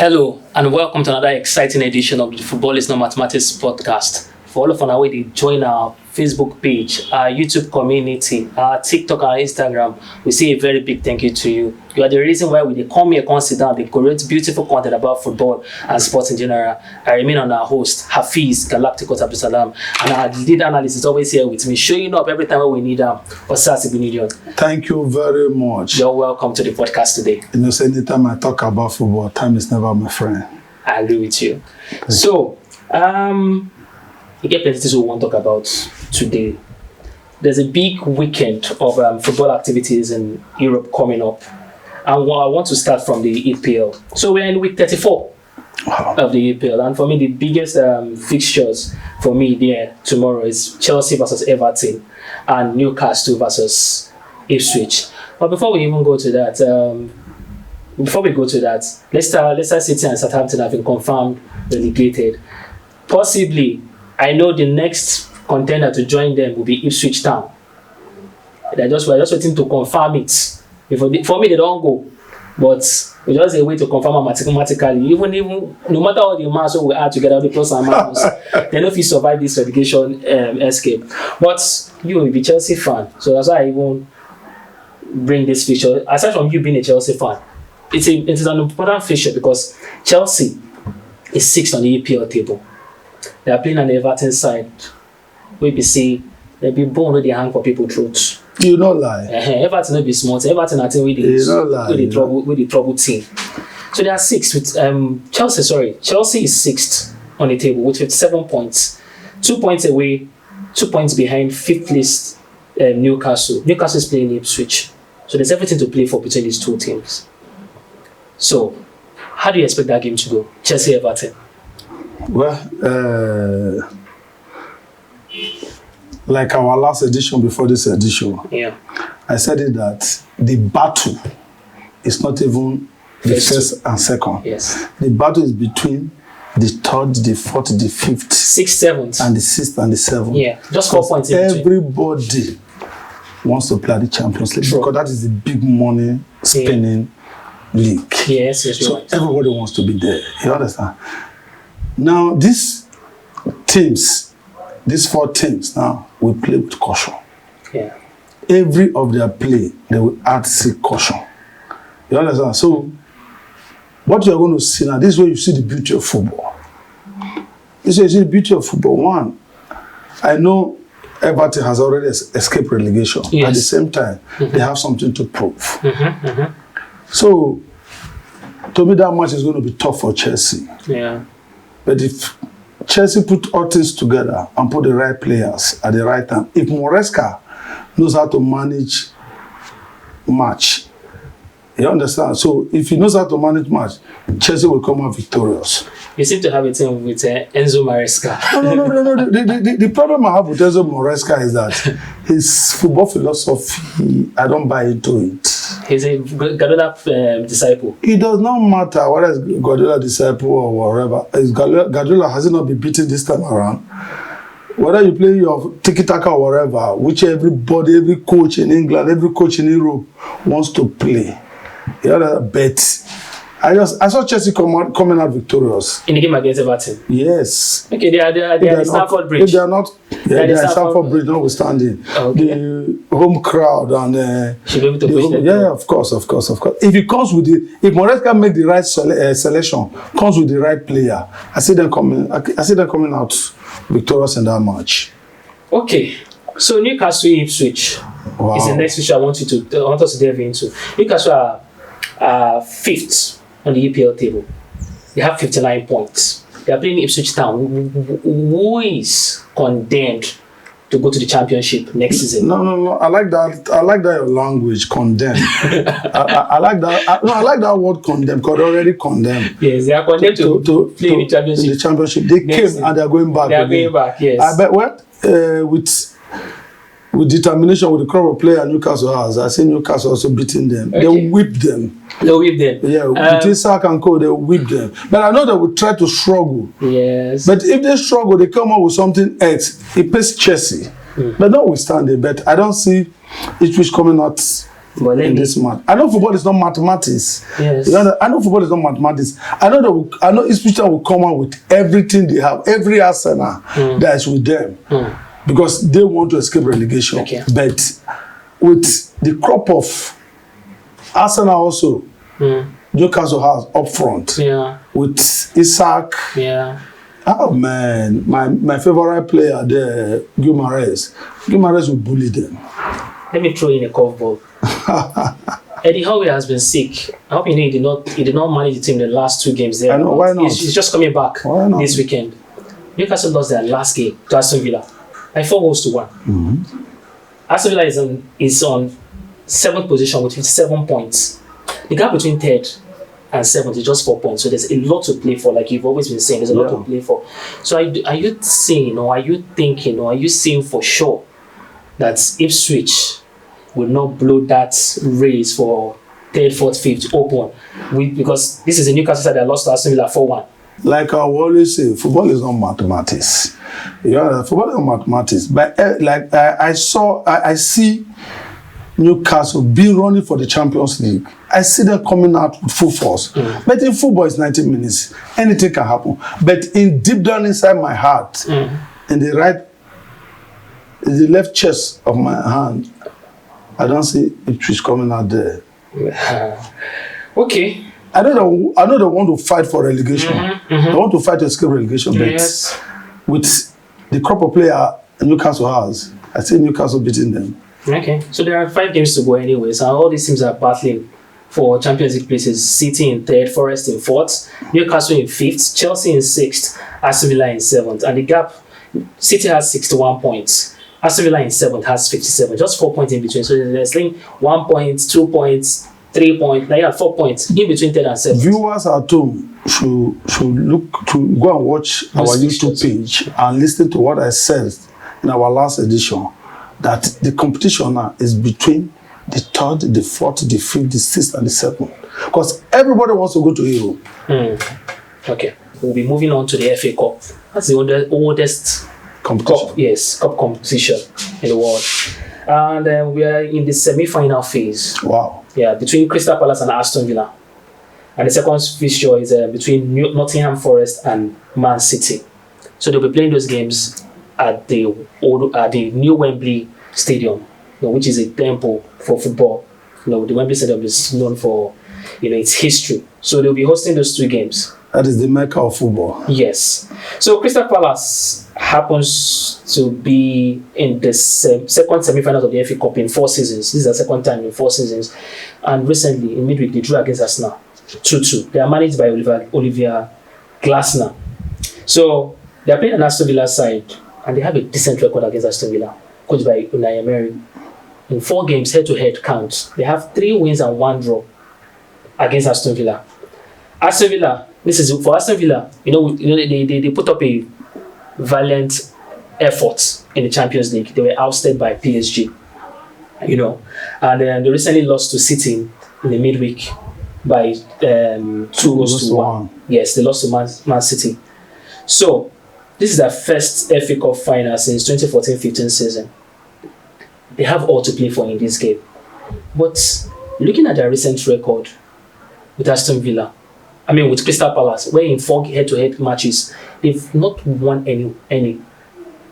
Hello and welcome to another exciting edition of the Football is Not Mathematics podcast. For all of our way to join our Facebook page, our YouTube community, our TikTok, our Instagram, we say a very big thank you to you. You are the reason why we come here, sit down, they create beautiful content about football and sports in general. I remain on our host, Hafiz Galacticos Abdusalam, and our lead analyst is always here with me, showing up every time when we need them. Thank you very much. You're welcome to the podcast today. You know, so anytime I talk about football, time is never my friend. I agree with you. So, we get plenty things we want to talk about today. There's a big weekend of football activities in Europe coming up. And I want to start from the EPL. So we're in week 34 of the EPL. And for me, the biggest fixtures for me there tomorrow is Chelsea versus Everton and Newcastle versus Ipswich. But before we even go to that, Leicester City and Southampton have been confirmed relegated. Possibly, I know the next contender to join them will be Ipswich Town. We're just waiting to confirm it. For me, they don't go, but we just a way to confirm it mathematically. Even no matter all the amounts we add together, the plus and minus, they know if you survive this relegation escape. But you will be a Chelsea fan, so that's why I even bring this feature. Aside from you being a Chelsea fan, it is an important feature because Chelsea is 6th on the EPL table. They are playing on the Everton side. We be see they be born with the hang for people throats. You don't lie. Everton will be smart. Everton I think with the trouble team. So they are 6th with Chelsea. Sorry, Chelsea is 6th on the table with 57 points, 2 points away, 2 points behind 5th place Newcastle. Newcastle is playing Ipswich, so there's everything to play for between these two teams. So, how do you expect that game to go? Chelsea Everton. Well, like our last edition before this edition, I said it that the battle is not even the first and second. Yes. The battle is between the 3rd, the 4th, the 5th, 6th, 7th, and the 6th and the 7th. Yeah, just 4 points in between. Everybody wants to play the Champions League because that is the big money spending league. Yes, so right. Everybody wants to be there. You understand? Now, these four teams now will play with caution. Yeah. Every of their play, they will add caution. You understand? So, what you are going to see now, this is where you see the beauty of football. This is where you see the beauty of football. One, I know Everton has already escaped relegation. Yes. At the same time, they have something to prove. So, to me, that match is going to be tough for Chelsea. Yeah. But if Chelsea put all things together and put the right players at the right time, if Maresca knows how to manage match, you understand? So if he knows how to manage match, Chelsea will come out victorious. You seem to have a team with Enzo Maresca. No. The problem I have with Enzo Maresca is that his football philosophy, I don't buy into it. He's a Guardiola disciple. It does not matter whether it's Guardiola disciple or whatever. Guardiola has not been beaten this time around. Whether you play your tiki-taka or whatever, which every coach in England, every coach in Europe wants to play. You know, but I saw Chelsea coming out victorious. In the game against Everton? Yes. Okay, they are in Stamford Bridge. They are not. They are in Stamford Bridge, notwithstanding. Okay. The home crowd and should be able to push them. Yeah, of course. If it comes with if Maresca make the right selection, comes with the right player, I see them coming out victorious in that match. Okay. So Newcastle Ipswich is the next issue I want us to delve into. Newcastle are 5th on the EPL table. They have 59 points. They are playing Ipswich Town, who is condemned to go to the championship next season. No. I like that your language, condemned. I like that. I like that word condemned because they're already condemned. Yes, they are condemned to play in the championship. In the championship, they came season. And they are going back. They are going back. Yes. I bet with determination, with the crowd of players Newcastle has, I see Newcastle also beating them. Okay. They whip them. Yeah, with Isak and Co, they whip them. But I know they will try to struggle. Yes. But if they struggle, they come up with something else. It pays Chelsea. But notwithstanding, but I don't see Ipswich coming out But in this match. I know football is not mathematics. Yes. I know football is not mathematics. I know Ipswich will come out with everything they have, every arsenal that is with them, because they want to escape relegation. Okay. But with the crop of Arsenal also, Newcastle has up front with Isaac. Yeah. Oh man, my favorite player there, Guimaraes will bully them. Let me throw in a curveball. Eddie Howe has been sick. I hope you know he did not manage the team the last 2 games there. I know, why not? He's just coming back this weekend. Newcastle lost their last game to Aston Villa by 4-1. Aston Villa is on 7th position with 57 points. The gap between 3rd and 7th is just 4 points. So there's a lot to play for, like you've always been saying. There's a lot to play for. So are you saying, or are you thinking, or are you saying for sure that Ipswich will not blow that race for 3rd, 4th, 5th open? Because this is a Newcastle side that lost to Aston Villa 4-1. Like I always say, football is not mathematics. Football is not mathematics. But I see Newcastle being running for the Champions League. I see them coming out with full force. But in football, it's 90 minutes. Anything can happen. But deep down inside my heart, in the left chest of my hand, I don't see Ipswich coming out there. Okay. I know they want to fight for relegation. They want to fight to escape relegation. But with the crop of player Newcastle has, I see Newcastle beating them. Okay. So there are 5 games to go anyways. And all these teams are battling for Champions League places. City in 3rd, Forest in 4th, Newcastle in 5th, Chelsea in 6th, Aston Villa in 7th. And the gap, City has 61 points. Aston Villa in 7th has 57. Just 4 points in between. So there's like 1 point, 2 points, 3 points, 4 points in between 3rd and 7th. Viewers at home should look to go and watch our YouTube page and listen to what I said in our last edition, that the competition now is between the 3rd, the 4th, the 5th, the 6th, and the 7th. Because everybody wants to go to Europe. Okay. We'll be moving on to the FA Cup. That's the oldest competition. Cup competition in the world. And we are in the semi-final phase. Wow. Yeah, between Crystal Palace and Aston Villa. And the second fixture is between Nottingham Forest and Man City. So they'll be playing those games at the new Wembley Stadium, which is a temple for football. The Wembley Stadium is known for its history. So they'll be hosting those 2 games. That is the mecca of football. Yes. So Crystal Palace happens to be in the second semi-finals of the FA Cup in 4 seasons. This is the second time in 4 seasons. And recently, in midweek, they drew against Arsenal 2-2. They are managed by Olivier Glasner. So they are playing an Aston Villa side, and they have a decent record against Aston Villa, coached by Unai Emery. In 4 games, head-to-head count, they have 3 wins and 1 draw against Aston Villa. Aston Villa, this is for Aston Villa. They put up a valiant effort in the Champions League. They were ousted by PSG, and they recently lost to City in the midweek by 2-1. Yes, they lost to Man City. So this is their first FA Cup final since 2014-15 season. They have all to play for in this game. But looking at their recent record with Aston Villa, with Crystal Palace, where in 4 head-to-head matches, they've not won any.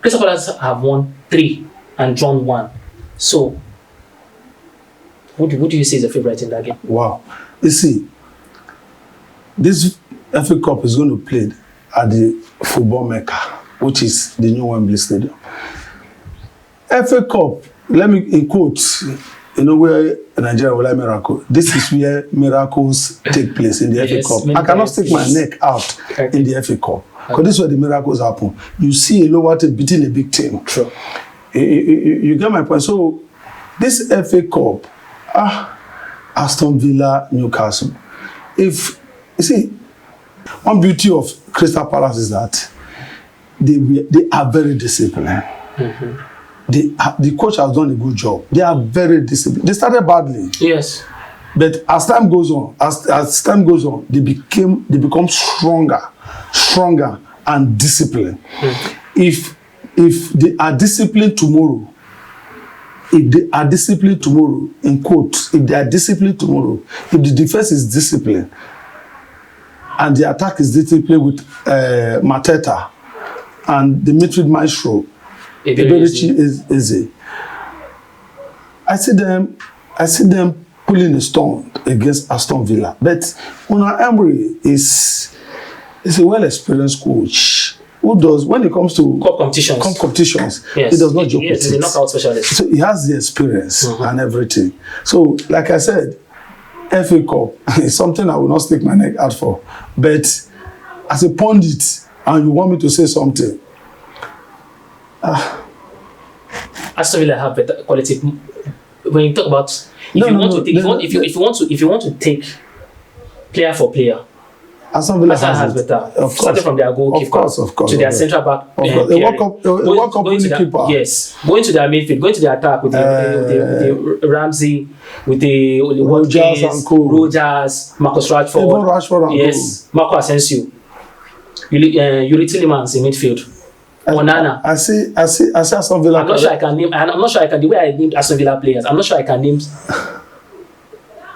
Crystal Palace have won 3 and drawn 1. So, who do you say is the favourite in that game? Wow. You see, this FA Cup is going to play at the football mecca, which is the new Wembley Stadium. FA Cup, let me in quotes, where Nigeria will like miracle. This is where miracles take place in the FA Cup. I cannot stick my neck out in the FA Cup. Because this is where the miracles happen. You see a lower team beating a big team. True. You get my point. So, this FA Cup, Aston Villa, Newcastle. If you see, one beauty of Crystal Palace is that they are very disciplined. The coach has done a good job. They are very disciplined. They started badly. Yes. But as time goes on, they become stronger and disciplined. If they are disciplined tomorrow, if they are disciplined tomorrow, in quotes, if they are disciplined tomorrow, if the defense is disciplined and the attack is disciplined with Mateta and the midfield maestro, Eberici is easy. I see them pulling a stone against Aston Villa. But Unai Emery is a well-experienced coach who does, when it comes to cup competitions, yes, he does not joke with he's a knockout specialist. So he has the experience and everything. So, like I said, FA Cup is something I will not stick my neck out for. But as a pundit, and you want me to say something, Aston Villa have better quality. When you talk about if you want to take player for player, Aston Villa has better. Starting from their goalkeeper to their central back, going to keeper. Yes, going to their midfield, going to the attack with the Ramsey, with the Rogers, Marcus Rashford, even Rashford and yes, Marco Asensio, Yuri Tillemans in midfield. Onana. I see Aston Villa. I'm not sure I can name. I'm not sure I can. The way I named Aston Villa players, I'm not sure I can name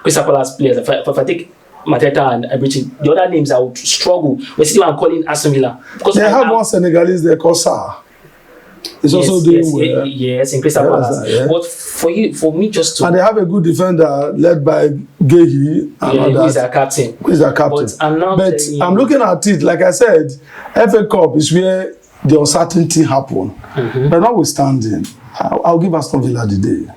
Crystal Palace players. If I take Mateta and Eberici, the other names I would struggle. But still, I'm calling Aston Villa because they have one Senegalese there called Sarr. It's also doing well. Yes, in Crystal Palace. Yeah. But for me, just to, and they have a good defender led by Guehi. Who is their captain? But I'm looking at it. Like I said, FA Cup is where the uncertainty happen. But notwithstanding, I'll give Aston Villa the day.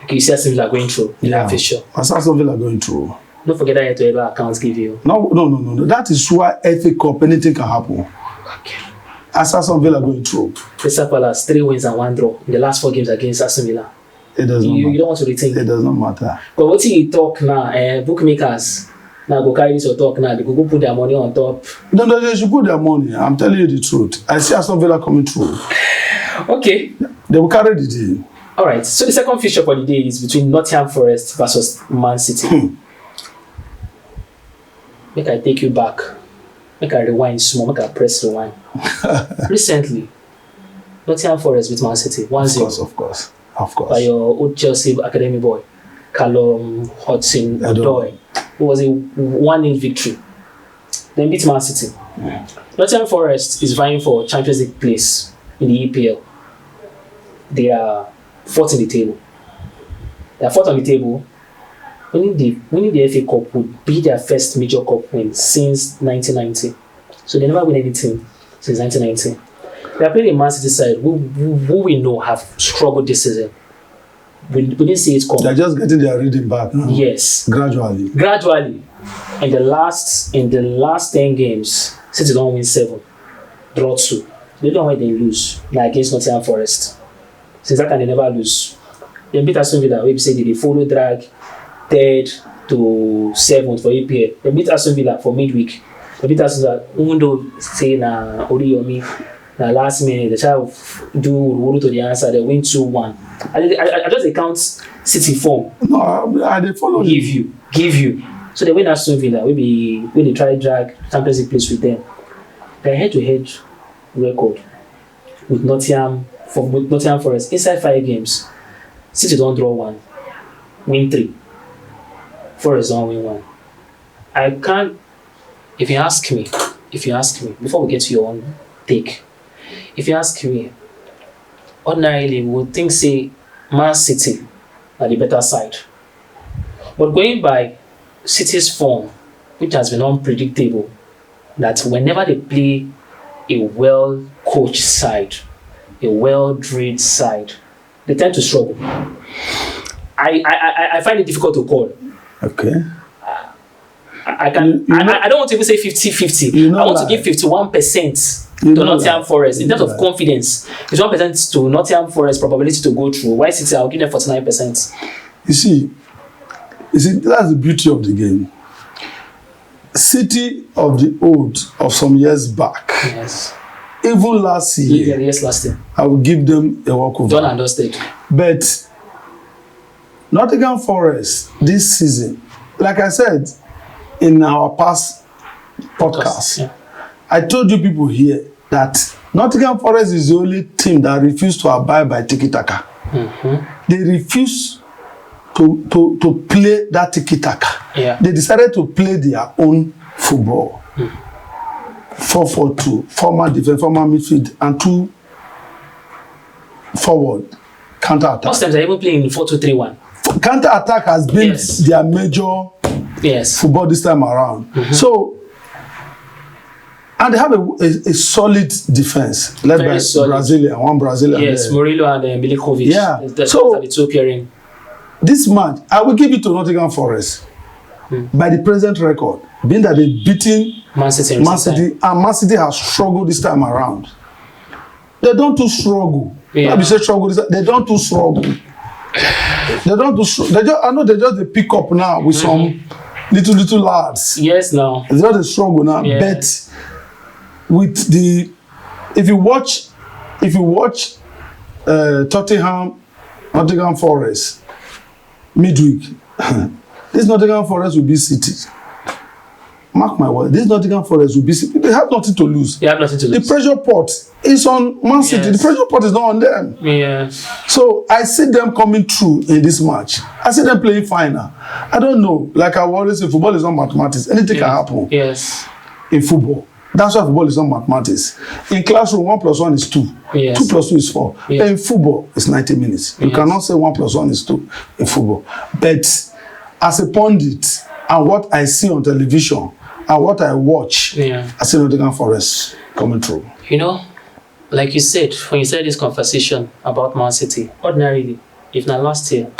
Okay, you see Aston Villa going through. Yeah, for sure. Aston Villa going through. Don't forget that your accounts give you. No. That is why FA Cup, anything can happen. Okay. Aston Villa going through. Crystal Palace 3 wins and 1 draw in the last 4 games against Aston Villa. It does not matter. You don't want to rethink. It does not matter. But what you talk now, bookmakers now go carry this or talk now. They go put their money on top. No, they should put their money. I'm telling you the truth. I see Aston Villa coming through. Okay. They will carry the deal. All right. So the second fixture for the day is between Nottingham Forest versus Man City. Make I take you back. Make I rewind small. Make I press rewind. Recently, Nottingham Forest beat Man City 1-0. Of course. By your old Chelsea academy boy, Callum Hudson-Odoi. It was a 1-0 victory. Then beat Man City. Nottingham Forest is vying for Champions League place in the EPL. They are 4th in the table. They are 4th on the table. Winning the FA Cup would be their first major cup win since 1990. So they never win anything since 1990. They are playing a Man City side who we know have struggled this season. We didn't see it come. They're just getting their rhythm back now. Yes. Gradually. In the last 10 games, City don't win 7, draw 2. They don't win, they lose. Like against Nottingham Forest. Since that time, they never lose. They beat Aston Villa. We say they follow drag 3rd to 7th for EPL. They beat Aston Villa for midweek. They beat Aston Villa, even though say na Oriyomi, na last minute they try to do Wuru to the answer. They win 2-1. I just account City form. No, they follow. Give you. So they win Aston Villa. When they try to drag Champions League place with them. Their head-to-head record with Nottingham Forest inside 5 games. City don't draw 1, win 3. Forest don't win 1. I can't. If you ask me, before we get to your own take, if you ask me, ordinarily we would think say Man City are the better side. But going by City's form, which has been unpredictable, that whenever they play a well-coached side, a well-drilled side, they tend to struggle. I find it difficult to call. Okay. I don't want to even say 50-50. I want to give 51% to Nottingham Forest in terms of confidence. It's 1% to Nottingham Forest probability to go through. Why City? I'll give them 49%. You see, that's the beauty of the game. City of the old of some years back. Yes. Even last year. Yes, last year. I will give them a walkover. Done and dusted. But Nottingham Forest this season, like I said in our past podcast, yeah. I told you people here that Nottingham Forest is the only team that refused to abide by tiki-taka. they refuse to play that tiki-taka. Yeah. They decided to play their own football. 4-4-2, former defense, former midfield, and 2 forward counter-attack. Most times they're even playing in 4-2-3-1. Counter-attack has been their major football this time around. So, and they have a solid defense led by Brazilian, one Brazilian. Yes, Murillo and Milinkovic. Yeah. So the two pairing. This match, I will give it to Nottingham Forest by the present record, being that they've beaten Man City, and Man City has struggled this time around. They don't too struggle. Yeah. Let me say struggle. They don't too struggle. They don't too struggle. I know they just pick up now with some little lads. Yes, now. It's not a struggle now. Yeah. But with the, if you watch Nottingham Forest midweek, this Nottingham Forest will be City. Mark my word, this Nottingham Forest will be City. They have nothing to lose. They have nothing to lose. The pressure pot is on Man City. The pressure pot is not on them. Yeah. So I see them coming through in this match. I see them playing final. I don't know. Like I always say, football is not mathematics. Anything can happen. Yes. In football. That's why football is not mathematics. In classroom, 1 + 1 is 2. Yes. 2 + 2 is 4. Yeah. In football, it's 90 minutes. You cannot say 1 + 1 is 2 in football. But as a pundit, and what I see on television, and what I watch, I see Nottingham Forest coming through. You know, like you said, when you said this conversation about Man City, ordinarily, if not last year,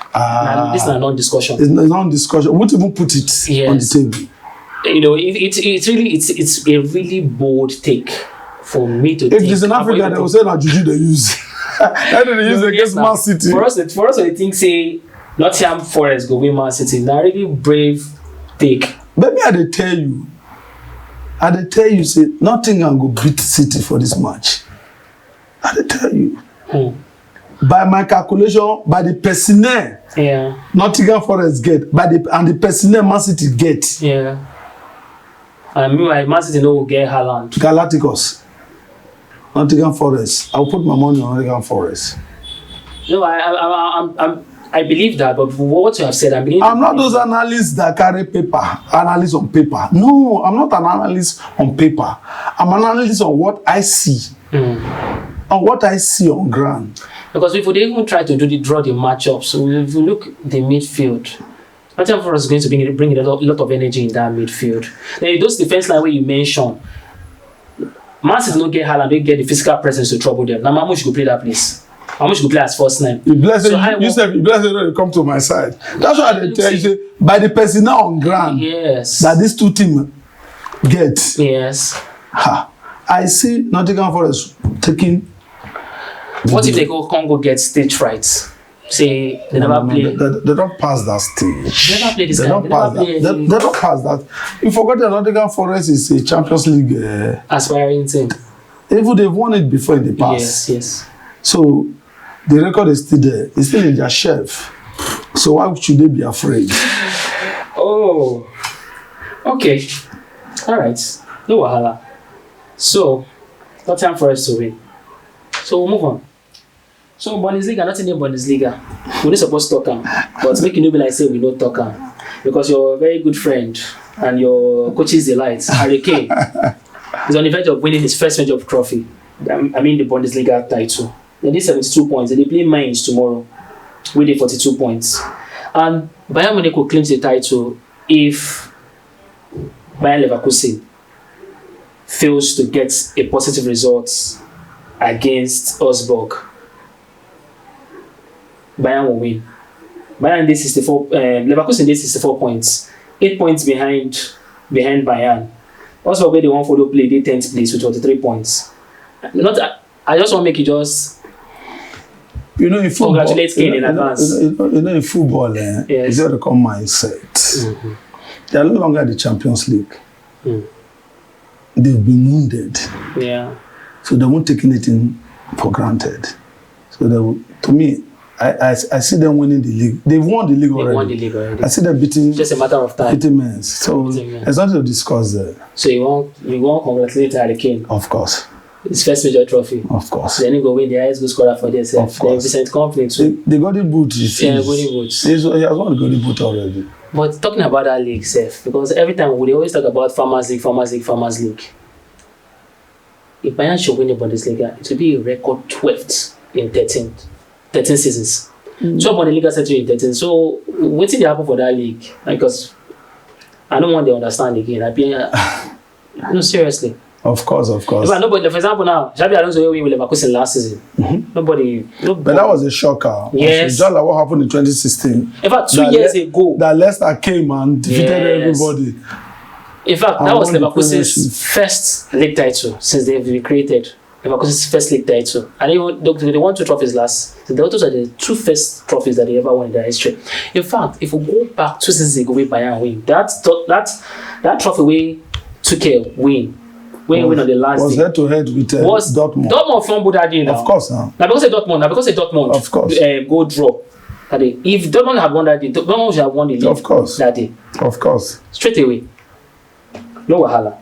this is a non-discussion. It's a non-discussion. We won't even put it on the table. You know, it's a really bold take for me to If it's in Africa, they will say that juju they use. That they use against Man City. For us, I think say Nottingham Forest go win Man City. Now really brave take. But me, I tell you, say Nottingham go beat City for this match. I tell you. By my calculation, by the personnel, Nottingham Forest get, and the personnel Man City get. Yeah. And meanwhile, Man City no will get Haaland. Galacticos. Nottingham Forest. I'll put my money on Nottingham Forest. No, I believe that, but what you have said, I'm not those analysts that carry analysts on paper. No, I'm not an analyst on paper. I'm an analyst on what I see. On what I see on ground. Because if we even try to draw the matchups, so if you look at the midfield, Nottingham Forest is going to bring a lot of energy in that midfield. Then those defense line where you mentioned, Man City don't get Haaland, they get the physical presence to trouble them. Now Mamush go play that place. Mamush go play as first nine. You blessed you come to my side. That's why I tell you, say, by the personnel on ground, that these two teams get. Yes. I see Nottingham Forest taking. What if they can't go get stage fright? Say they never play. They don't pass that stage. They never play this They don't pass that. They don't pass that. You forgot that Nottingham Forest is a Champions League aspiring team. Even they've won it before in the past. Yes. So the record is still there. It's still in their shelf. So why should they be afraid? Oh. Okay. All right. No wahala. So, Nottingham Forest to win. So we'll move on. So Bundesliga, not in the Bundesliga. We're not supposed to talk, but make you be like say we don't talk, because you're a very good friend and your coach's delight, Harry Kane, is on the verge of winning his first major trophy. I mean the Bundesliga title. They need 72 points. They play Mainz tomorrow with 42 points, and Bayern Munich will claim the title if Bayern Leverkusen fails to get a positive result against Augsburg. Bayern will win. Bayern did 64. Leverkusen did 64 points, 8 points behind Bayern. Also, where they won follow play, they 10th place with 43 points. I just want to make you just. In football, congratulate Kane in advance. In football, it's what they call mindset. They are no longer the Champions League. They've been wounded. Yeah. So they won't take anything for granted. So to me, I see them winning the league. They've won the league already. They won the league already. I see them beating. Just a matter of time. Beating men. So there's nothing to discuss there. So you want congratulate Harry Kane? Of course. his first major trophy. Of course. Then he go win the highest goal scorer for this. Of course. Vincent Kompany too. The Golden Boot is. Yeah, Golden Boot. He has won the Golden Boot already. But talking about that league, Seth, because every time we always talk about Farmers League. If Bayern should win the Bundesliga, it will be a record 12th in 13 seasons. 12 Bundesliga settled in 13. So, what's it happen for that league? Because I don't want to understand again. No, seriously. Of course. But nobody, for example, now, Xabi Alonso win with Leverkusen last season. Nobody. But that was a shocker. Yes. Just like what happened in 2016. In fact, 2 years ago, that Leicester came and defeated everybody. In fact, that was Leverkusen's first league title since they've been created. Leverkusen's first league title. And they won 2 trophies last. Those are the 2 first trophies that they ever won in their history. In fact, if we go back 2 seasons ago, with Bayern win, that trophy we took a win. When we win on the last was day. head to head with Dortmund. Dortmund fumbled that day now. Of course now. Now because of Dortmund, of course. Go draw that day. If Dortmund had won that day, Dortmund should have won the league. Of course. That day. Of course. Straight away. No wahala.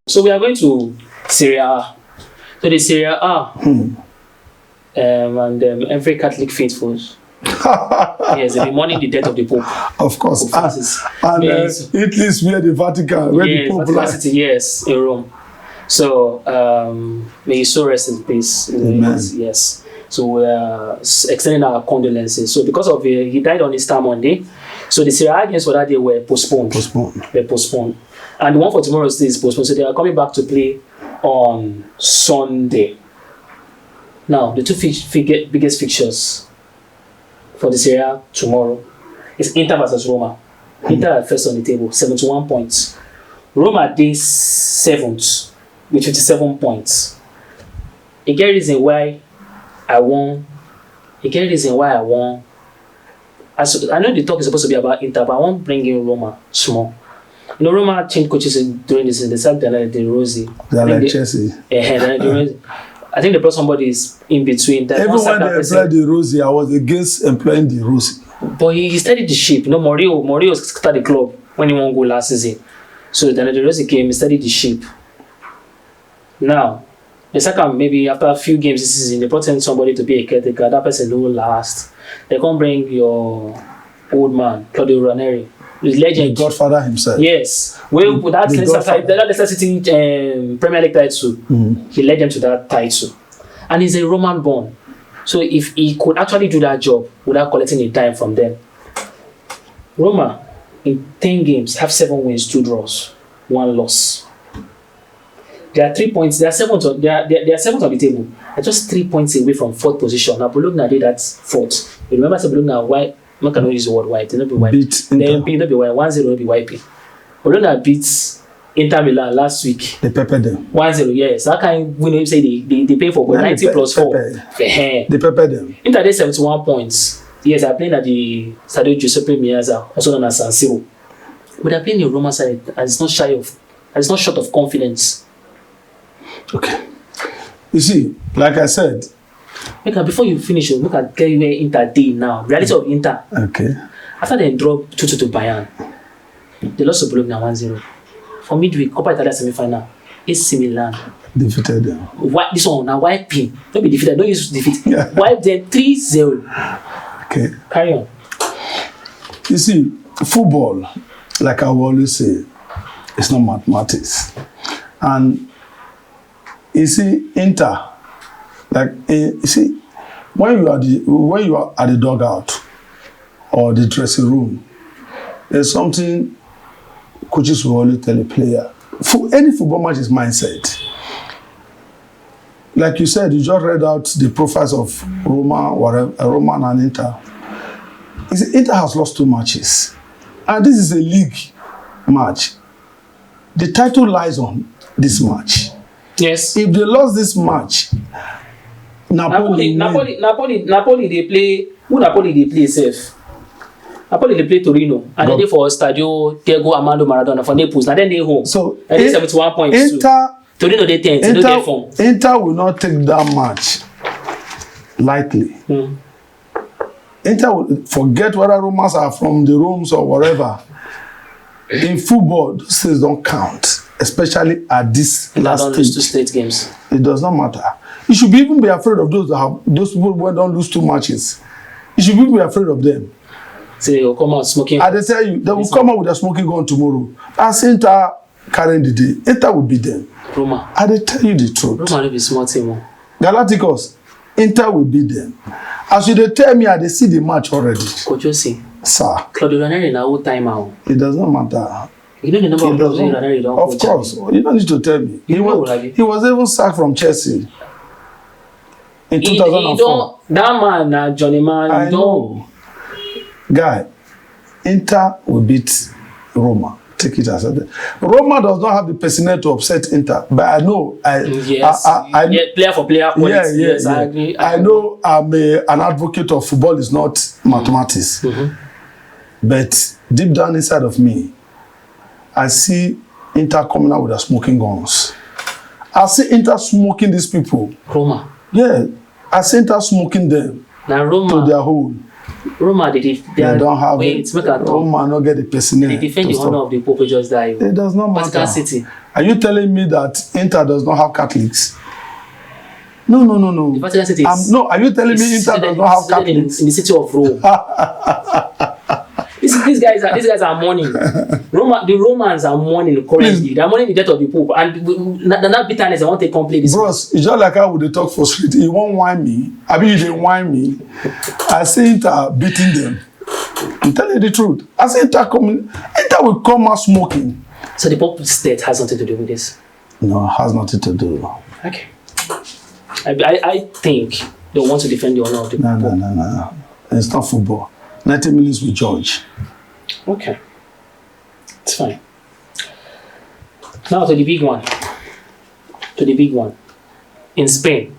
So we are going to Serie A. So the Serie A, and every Catholic faithful, yes, they'll be mourning the death of the Pope. Of course. And yes. Italy's where the Vatican, where the Pope Vatican City, yes, in Rome. So may his soul rest in peace. Amen. Yes. So we are extending our condolences. So because of he died on Easter Monday, so the Serie A games for that day were postponed. And the one for tomorrow still is postponed. So they are coming back to play on Sunday. Now, the 2 biggest fixtures for the Serie A tomorrow is Inter versus Roma. Inter are first on the table, 71 points. Roma is 7th with 57 points. A get reason why I won. I know the talk is supposed to be about Inter, but I won't bring in Roma small. You know, Roma changed coaches during this. They said they're like De Rossi. They're like Chelsea. I think they brought somebody in between. Everyone they employed De Rossi, I was against employing De Rossi. But he studied the ship. You know, Mourinho started the club when he won goal last season. So then De Rossi came, he studied the ship. Now, the second, maybe after a few games this season, they brought in somebody to be a caretaker. That person will last. They can't bring your old man, Claudio Ranieri. Legend. The Godfather himself. Yes. Well, that Leicester City Premier League title, he led them to that title. And he's a Roman born. So if he could actually do that job without collecting a dime from them. Roma, in 10 games, have 7 wins, 2 draws, 1 loss. There are 3 points. They are 7th. They are 7th on the table. They're just 3 points away from 4th position. Now Bologna did that 4th. You remember, Bologna why? I cannot use the word white. They not be white. They not be white. 1-0 not be white. Bologna beats Inter Milan last week. They peppered them. 1-0. Yes. That kind when you say they pay for 90 plus 4. They peppered them. Inter did 71 points. Yes, they're playing at the Stadio Giuseppe Meazza, also known as San Siro. But they're playing the Roma side, and it's not short of confidence. Okay. You see, like I said. Before you finish, look at where Inter did now. Reality of Inter. Okay. After they dropped 2-2 to Bayern, they lost to Bologna 1-0. For midweek, Coppa Italia semi-final, AC Milan defeated them. This one now wiping. Don't be defeated. Don't use defeat. Wipe them 3-0. Okay. Carry on. You see, football, like I always say, it's not mathematics. And you see, Inter. Like you see, when you are at the dugout or the dressing room, there's something coaches will always tell a player. For any football match is mindset. Like you said, you just read out the profiles of Roma and Inter. You see, Inter has lost 2 matches, and this is a league match. The title lies on this match. Yes. If they lost this match. Napoli they play. Who Napoli they play safe? Napoli they play Torino and then they for Stadio Diego Armando Maradona for Naples. Now then they home. So and they 71 points. Torino they 10. They don't get form. Inter will not take that match lightly. Mm. Inter will forget whether Romans are from the Romes or whatever. In football, those things don't count, especially at this last lose 2 stage. state games. It does not matter. You should even be afraid of those people who don't lose 2 matches. You should even be afraid of them. So they will come out smoking. I tell you, they will come out with a smoking gun tomorrow. As Inter carrying the day, Inter will beat them. Roma. I tell you the truth. Roma will be small team. Galacticos, Inter will beat them. As you tell me, I see the match already. Coach Josie. Sir. Claudio Ranieri na old time out. It does not matter. You know the number of clubs Ranieri don't Of course. You don't need to tell me. He was even sacked from Chelsea. In 2004. That man, Johnny Man, I know. Guy, Inter will beat Roma. Take it as a Roma does not have the personnel to upset Inter, but I know player for player quality. Yes, I agree. I know I'm an advocate of football is not mathematics, but deep down inside of me, I see Inter coming out with their smoking guns. I see Inter smoking these people. Roma. Yeah, I see Inter smoking them now Roma, to their hole. Roma, they don't have it. Roma not get the personnel. They defend the honor of the Pope just die. It does not matter. Vatican City. Are you telling me that Inter does not have Catholics? No. The Vatican City is, no, are you telling me Inter does not have Catholics? In the city of Rome. These guys are mourning. The Romans are mourning currently. They are mourning the death of the Pope. And that bitterness, I want to complete this. Bros, it's just like how would they talk for street. He won't whine me. I mean, they whine me. I say Inter beating them. I'm telling you the truth. I say Inter will come out smoking. So the Pope's death has nothing to do with this? No, it has nothing to do. Okay. I think they want to defend the honor of the Pope. No. It's not football. 90 minutes we judge. Okay. It's fine. Now to the big one. In Spain.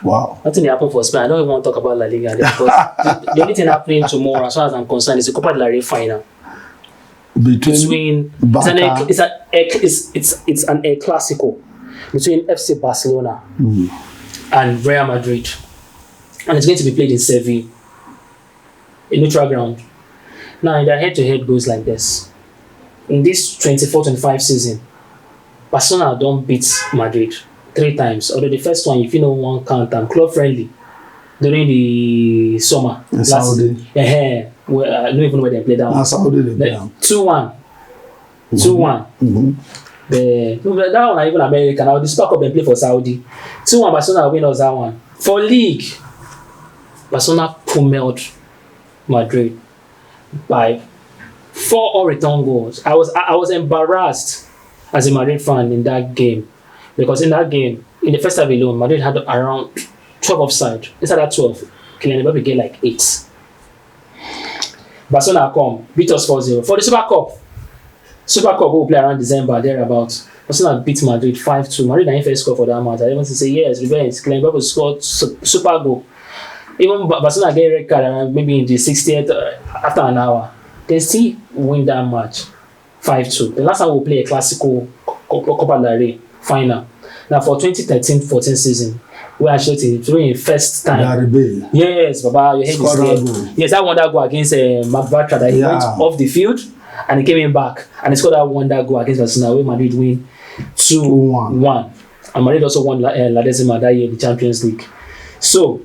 Wow. Nothing happened for Spain. I don't even want to talk about La Liga because the only thing happening tomorrow, as far as I'm concerned, is the Copa del Rey final. Between it's an El Clasico between FC Barcelona and Real Madrid. And it's going to be played in Seville. A neutral ground. Now, in their head-to-head goes like this. In this 24-25 season, Barcelona don't beat Madrid 3 times. Although the first one, if you know one count, club friendly during the summer. In Saudi. I don't even know where they played down. Saudi they play down. 2-1. 2-1. That one, even American. Now the Super Cup they play for Saudi. 2-1 Barcelona win us that one. For league, Barcelona pummeled Madrid by 4 all return goals. I was embarrassed as a Madrid fan in that game because in that game, in the first half alone, Madrid had around 12 offside. Inside that 12, Kylian Mbappe get like 8. Barcelona come beat us 4-0 for the Super Cup. Super Cup will play around December thereabouts. Barcelona beat Madrid 5-2. Madrid didn't first score for that match. I even say yes, revenge. Kylian Mbappe scored super goal. Even Barcelona get red card maybe in the 60th after an hour. They still win that match 5-2. The last time we play a classical Copa del Rey final. Now for 2013-14 season, we actually during first time. Yes, Baba, your head is there. Yes, that wonder goal against Macbatra that he went off the field and he came in back and he scored that wonder goal against Barcelona where Madrid win 2-1. And Madrid also won La Decima that year in the Champions League. So,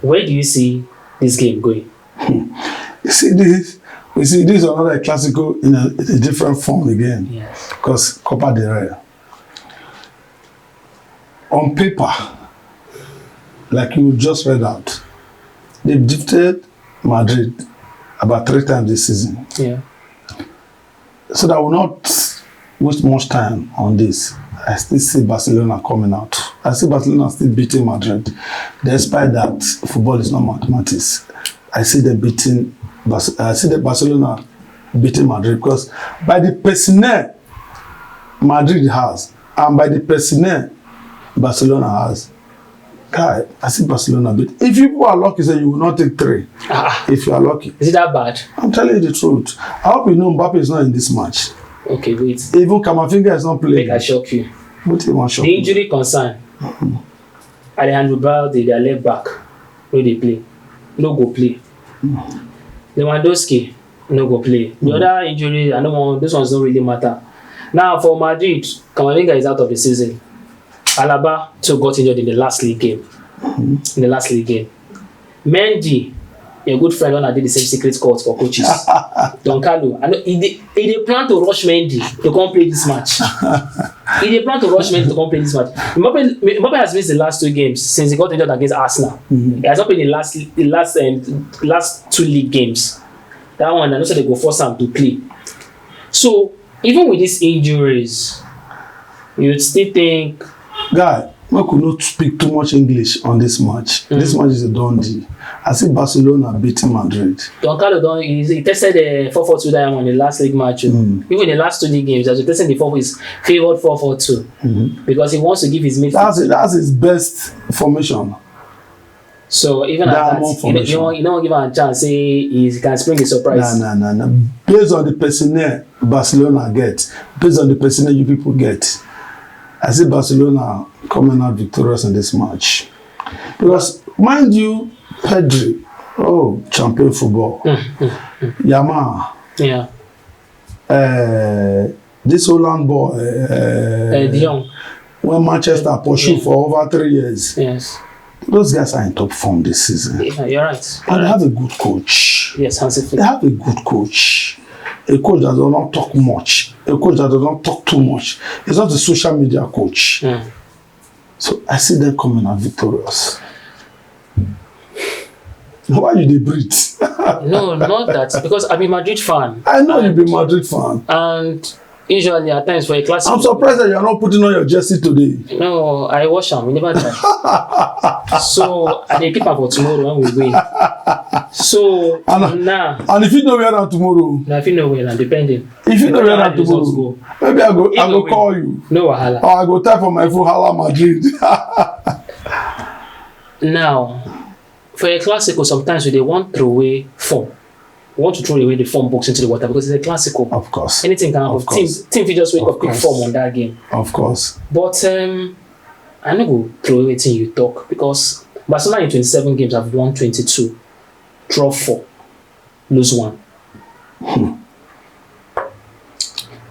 where do you see this game going? You see this is another classical in a different form again. Yes. Because Copa del Rey. On paper, like you just read out, they've defeated Madrid about 3 times this season. Yeah. So that I will not waste much time on this. I still see Barcelona coming out. I see Barcelona still beating Madrid. Despite that, football is not mathematics. I see them beating. I see the Barcelona beating Madrid because by the personnel Madrid has and by the personnel Barcelona has, God, I see Barcelona beat. If you are lucky, say you will not take 3. If you are lucky, is it that bad? I'm telling you the truth. I hope you know Mbappe is not in this match. Okay, wait. Even Camavinga is not playing. Make I shock you. What do you want shock? The injury concern. Alejandro Balde, their left back, wey dey play, no go play. Lewandowski no go play. The other injury, I don't want, those ones don't really matter. Now for Madrid, Camavinga is out of the season. Alaba too got injured in the last league game. Mendy, a good friend, when I did the same secret course for coaches. Don Carlo, I know he plan to rush Mendy to come play this match. Mbappe has missed the last 2 games since he got injured against Arsenal. He has not played the last 2 league games. That one, I know they go force him to play. So even with these injuries, you'd still think, guy, we could not speak too much English on this match. This match is a done deal. I see Barcelona beating Madrid. Don Carlo he tested the 4-4-2 diamond in the last league match. Even the last 2 league games, as he tested the 4 is favored 4-4-2 because he wants to give his midfield. That's his best formation. So even at that, you don't give him a chance. Say he can spring a surprise. No. Based on the personnel Barcelona get, based on the personnel you people get, I see Barcelona coming out victorious in this match. Because, mind you, Pedri, champion football. Yamal. Yeah. This Holland boy. De Jong. When Manchester pursued for over 3 years. Yes. Those guys are in top form this season. Yeah, you're right. And they have a good coach. Yes, Hansi Flick. They have a good coach. A coach that does not talk much. A coach that does not talk too much. He's not a social media coach. So I see them coming out victorious. Why you dey breathe? No, not that. Because I'm a Madrid fan. I know you be Madrid fan. And usually at times for a classic. I'm surprised that you are not putting on your jersey today. No, I wash them. We never try. So I dey keep am for tomorrow when we win. So now. And if you don't wear that tomorrow. Now if you know where I'm depending. If you don't wear that tomorrow, maybe I go call you. No wahala. Or I go type for my phone Hala Madrid. Now, for a classical, sometimes they want to throw away form. We want to throw away the form box into the water because it's a classical. Of course. Anything can happen. Team if you just wake up quick form on that game. Of course. But I no go throw away thing you talk because Barcelona in 27 games have won 22, draw 4, lose 1.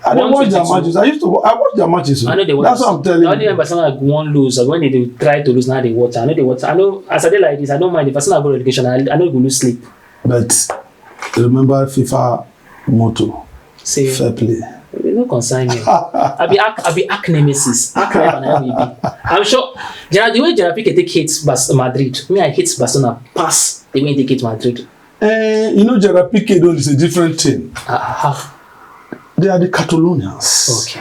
I don't watch their matches. I watch their matches. I know they watch. That's what I'm telling you. Only when Barcelona won lose, or when they try to lose, now they watch. I know they watch. I know as I dey like this, I don't mind if Barcelona go relegation. I know they go lose sleep. But remember FIFA motto. Say fair play. They don't concern me. I be arch nemesis. I'm sure. The way Gerard Piqué hates Madrid, me I hate Barcelona pass the way they hate Madrid. You know Gerard Piqué is a different thing. How? They are the Catalonians. Okay.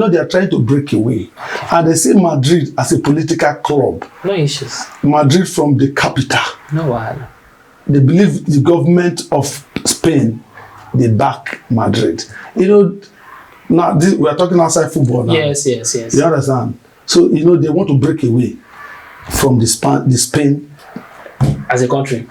They are trying to break away. And they see Madrid as a political club. No issues. Madrid from the capital. No wahala. They believe the government of Spain, they back Madrid. Now we are talking outside football now. Yes. You understand? So, they want to break away from the Spain as a country.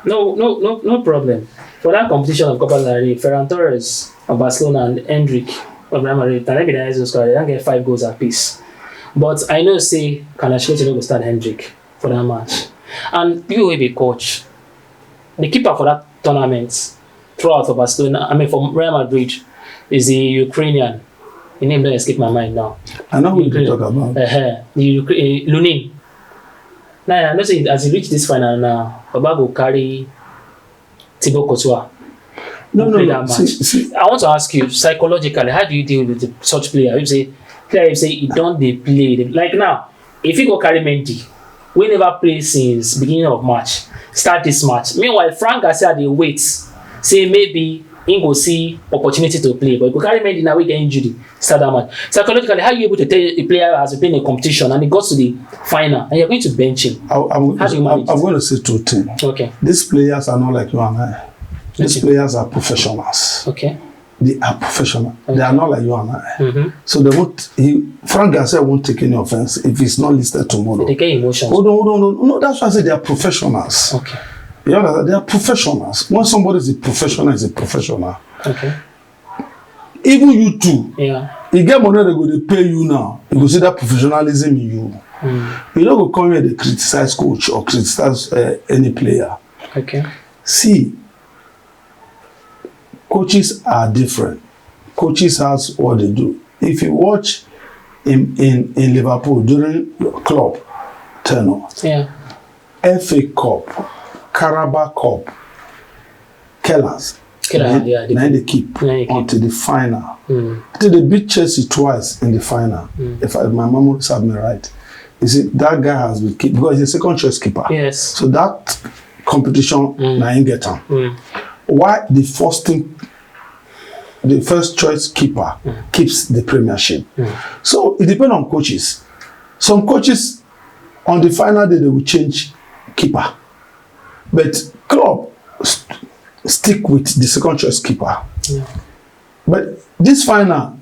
No problem. For that competition of Copa del Rey, Ferran Torres of Barcelona and Endrick of Real Madrid, they don't get 5 goals apiece. But I know say Ancelotti no go start Endrick for that match. And people will be coach. The keeper for that tournament throughout for Barcelona, for Real Madrid, is the Ukrainian. The name don't escape my mind now. I know who you talk about. Lunin. Now I know say as he reach this final now, Baba go carry Thibaut Courtois. No. I want to ask you psychologically, how do you deal with such player? You say he don't they play like now. If you go carry Mendy, we never play since beginning of March. Start this match. Meanwhile, Frank Garcia they wait. Say maybe he go see opportunity to play, but if you carry Mendy now we get injury. Start that match. Psychologically, how are you able to tell a player has been in a competition and he goes to the final and you're going to bench him? I'm going to say 2 things. Okay. These players are not like you and I. These players are professionals. Okay. They are professional. Okay. They are not like you and I. Mm-hmm. So they won't. Frank Garcia won't take any offense if he's not listed tomorrow. They get emotions. Hold on. No, that's why I say they are professionals. Okay. You know, they are professionals. When somebody is a professional, is a professional. Okay. Even you too. Yeah. You get money, they go to pay you now. You go see that professionalism in you. You don't go come here to criticize coach or criticize any player. Okay. See, coaches are different. Coaches has what they do. If you watch in Liverpool during club tenure, Yeah. FA Cup, Carabao Cup, Kellers, Yeah. then they keep Then they keep. until the final. I think they beat Chelsea twice in the final. If my memory serves me right, you see that guy has been keep because he's a second choice keeper. Yes. So that competition, na him get am. Why the first team, the first choice keeper keeps the Premiership? So it depends on coaches. Some coaches on the final day they will change keeper, but club stick with the second choice keeper. Yeah. But this final,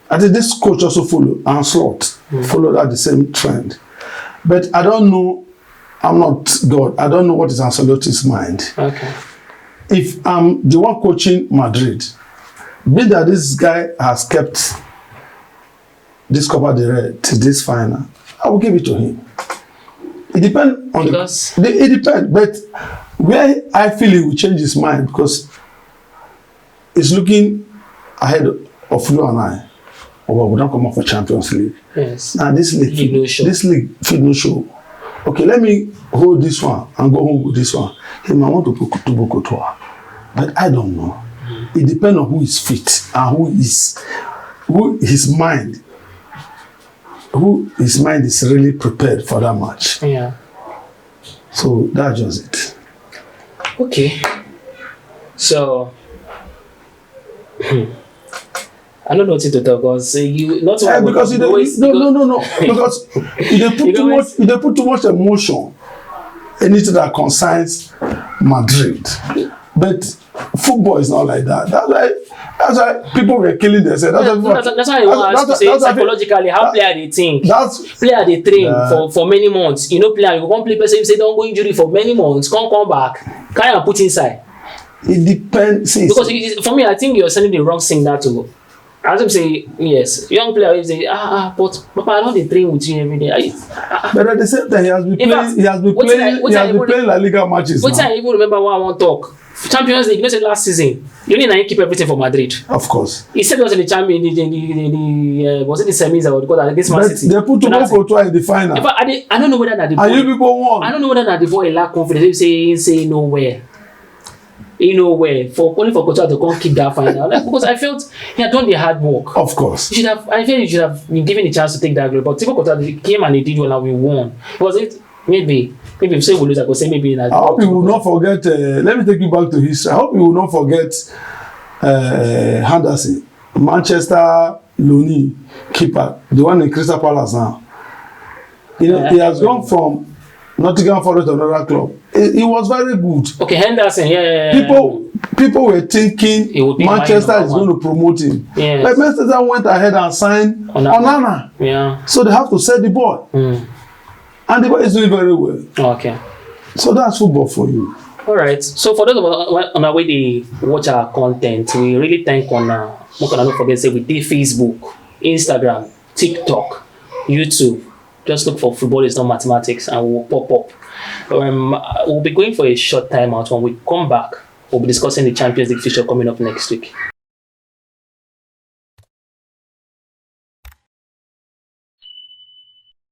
I think this coach also follow Ancelotti followed that the same trend. But I don't know. I'm not God. I don't know what is Ancelotti's mind. Okay. If I'm the one coaching Madrid, being that this guy has kept this Copa del Rey to this final, I will give it to him. It depends on Because it depends, but where I feel he will change his mind because he's looking ahead of you and I. Oh, we don't come up for Champions League. yes. Now this league, League no show. this league fit no show. Okay, let me hold this one and go home with this one. Hey, man, I want to put Courtois, but I don't know. It depends on who is fit and who his mind is really prepared for that match. Yeah. So that's just it. Okay. So I don't know what to talk because you not Because no. Because they put too much emotion in it that concerns Madrid. But football is not like that. That's why people were killing themselves. That's why I want to ask you, say psychologically, how player they think? Player they train for many months. You know, player you go play person, you say don't go injury for many months, come back, kind of put inside. It depends. Because for me, I think you're sending the wrong signal to. As I'm say yes, young player will say but Papa, I don't dey train with you every day. But at the same time, he has been playing La Liga matches. What I even remember what I want to talk. Champions League, you know, say last season, you only na keep everything for Madrid. Of course. He said he was in the champion, was it the semis or what against Man City? They put Courtois in the final. In fact, I don't know whether that the boy. And you people won. I don't know whether that the boy lack confidence. He say nowhere. Only for Courtois to come keep that final. Like, because I felt he had done the hard work. Of course. I felt you should have been given the chance to take that glory. But Thibaut Courtois came and he did well and we won. Was it maybe if say we lose, I could say maybe. I hope you will not forget. Let me take you back to history. I hope you will not forget Henderson, Manchester Looney keeper, the one in Crystal Palace now. You know, he has gone from Nottingham Forest to another club. He was very good. Okay, Henderson, yeah. People were thinking Manchester is going to promote him. Yes. But Manchester went ahead and signed Onana. Yeah. So they have to sell the boy. And the boy is doing very well. Okay. So that's football for you. All right. So for those of us on our way to watch our content, we really thank don't forget say we did Facebook, Instagram, TikTok, YouTube. Just look for Football is Not Mathematics and we'll pop up. We'll be going for a short time out. When we come back, we'll be discussing the Champions League fixture coming up next week.